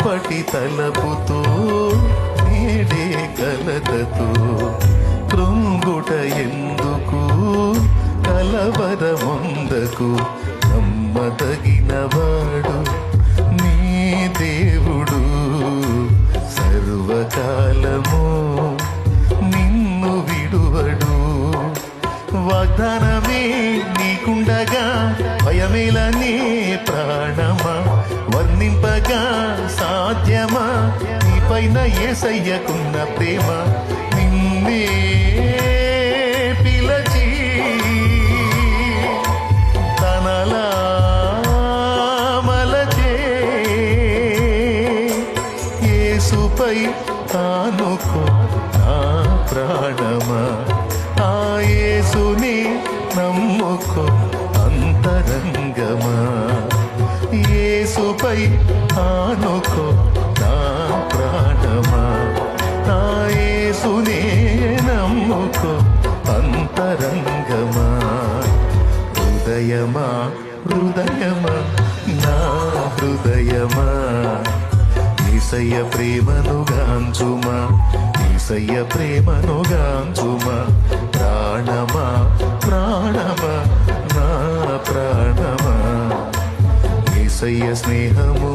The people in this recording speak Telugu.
రేపటి తలపుతో నేడే కలతతో కృంగుట ఎందుకు కలవరముందకు నమ్మదగినవాడు నీ దేవుడు సర్వకాలము నిన్ను విడువడు. వాగ్దానమే నీకుండగా భయమేలనే ప్రాణమా, వర్ణింపగా సాధ్యమా నీపైన యేసయ్యకున్న ప్రేమ. నిన్నే పిలచి తనలా మలచే యేసుపై తానుకో నా ప్రాణమా, ఆ యేసుని నమ్ముకో అంతరంగమా. యేసుపై ఆనుకో నా ప్రాణమా, ఆ యేసునే నమ్ముకో అంతరంగమా. హృదయమా హృదయమా నా హృదయమా యేసయ్య ప్రేమను గాంచుమా, యేసయ్య ప్రేమను గాంచుమా. ప్రాణమా ప్రాణమా నా ప్రాణమా యేసయ్య స్నేహము